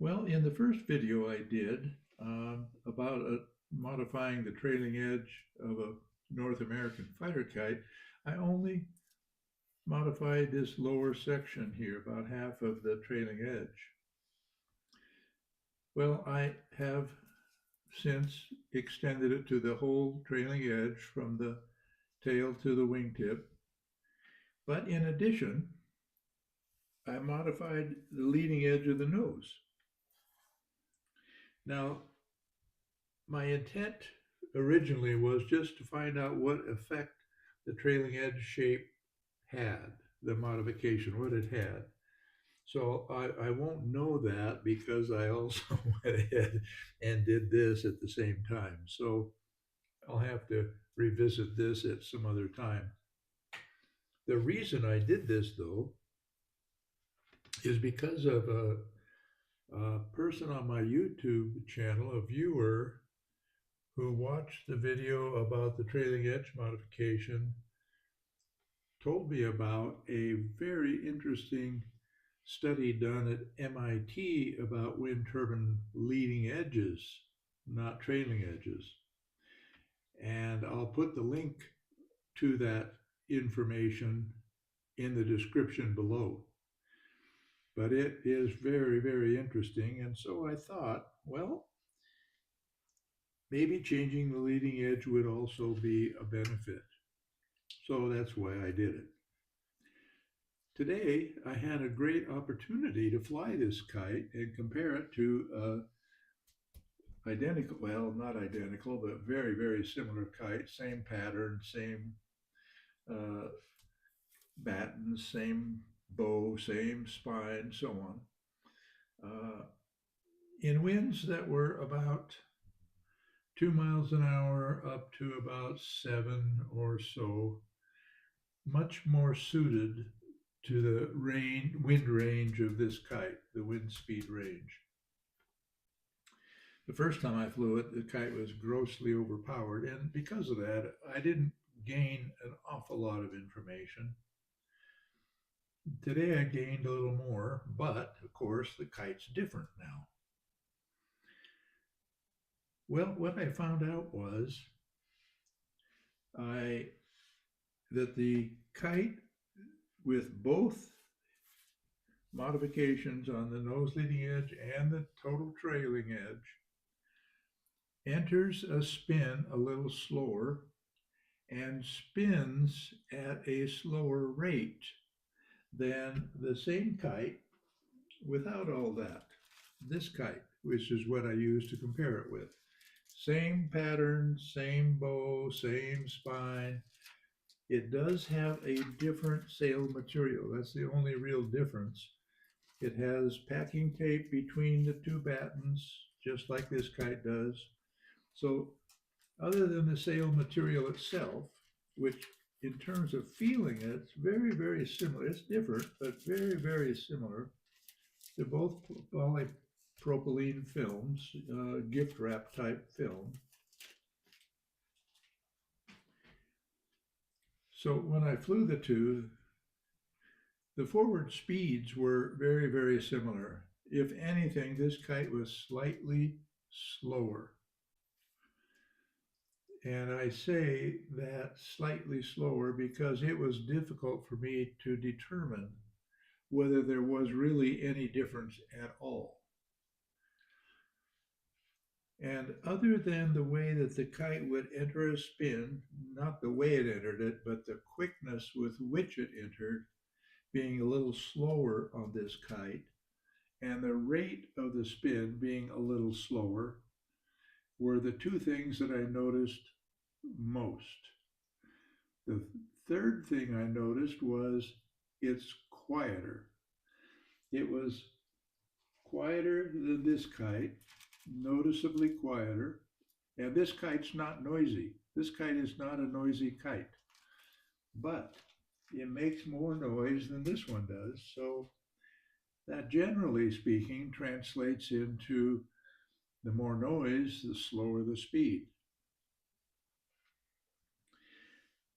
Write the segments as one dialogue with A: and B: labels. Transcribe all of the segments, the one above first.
A: Well, in the first video I did about modifying the trailing edge of a North American fighter kite, I only modified this lower section here, about half of the trailing edge. Well, I have since extended it to the whole trailing edge from the tail to the wingtip. But in addition, I modified the leading edge of the nose. Now, my intent originally was just to find out what effect the trailing edge shape had, the modification, what it had. So I won't know that because I also went ahead and did this at the same time. So I'll have to revisit this at some other time. The reason I did this, though, is because of a person on my YouTube channel, a viewer who watched the video about the trailing edge modification, told me about a very interesting study done at MIT about wind turbine leading edges, not trailing edges. And I'll put the link to that information in the description below. But it is very, very interesting. And so I thought, well, maybe changing the leading edge would also be a benefit. So that's why I did it. Today, I had a great opportunity to fly this kite and compare it to identical, well, not identical, but very, very similar kite, same pattern, same uh, battens, same bow, same spine, so on. In winds that were about 2 miles an hour up to about 7 or so, much more suited to the wind range of this kite, the wind speed range. The first time I flew it, the kite was grossly overpowered, and because of that, I didn't gain an awful lot of information. Today I gained a little more, but of course the kite's different now. Well, what I found out was that the kite with both modifications on the nose leading edge and the total trailing edge enters a spin a little slower and spins at a slower rate than the same kite without all that. This kite, which is what I use to compare it with. Same pattern, same bow, same spine. It does have a different sail material. That's the only real difference. It has packing tape between the two battens, just like this kite does. So other than the sail material itself, which in terms of feeling it, it's very, very similar. It's different, but very, very similar. They're both polypropylene films, gift wrap type film. So when I flew the two, the forward speeds were very, very similar. If anything, this kite was slightly slower. And I say that slightly slower because it was difficult for me to determine whether there was really any difference at all. And other than the way that the kite would enter a spin, not the way it entered it, but the quickness with which it entered, being a little slower on this kite, and the rate of the spin being a little slower, were the two things that I noticed most. The third thing I noticed was it's quieter. It was quieter than this kite, noticeably quieter. And this kite's not noisy. This kite is not a noisy kite, but it makes more noise than this one does. So that, generally speaking, translates into the more noise, the slower the speed.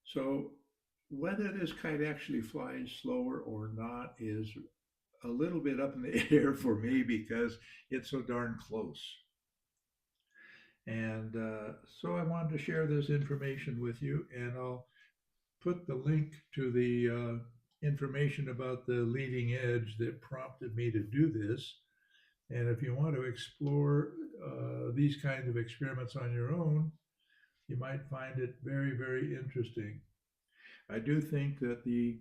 A: So whether this kite actually flies slower or not is a little bit up in the air for me because it's so darn close. And so I wanted to share this information with you, and I'll put the link to the information about the leading edge that prompted me to do this. And if you want to explore these kinds of experiments on your own, you might find it very, very interesting. I do think that the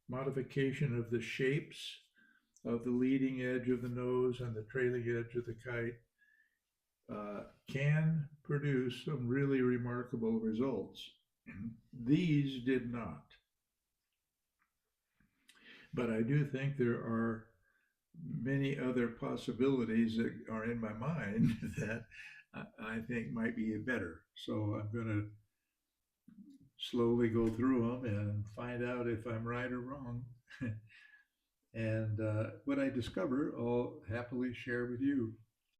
A: modification of the shapes of the leading edge of the nose and the trailing edge of the kite can produce some really remarkable results. These did not. But I do think there are many other possibilities that are in my mind that I think might be better. So I'm going to slowly go through them and find out if I'm right or wrong. And what I discover, I'll happily share with you.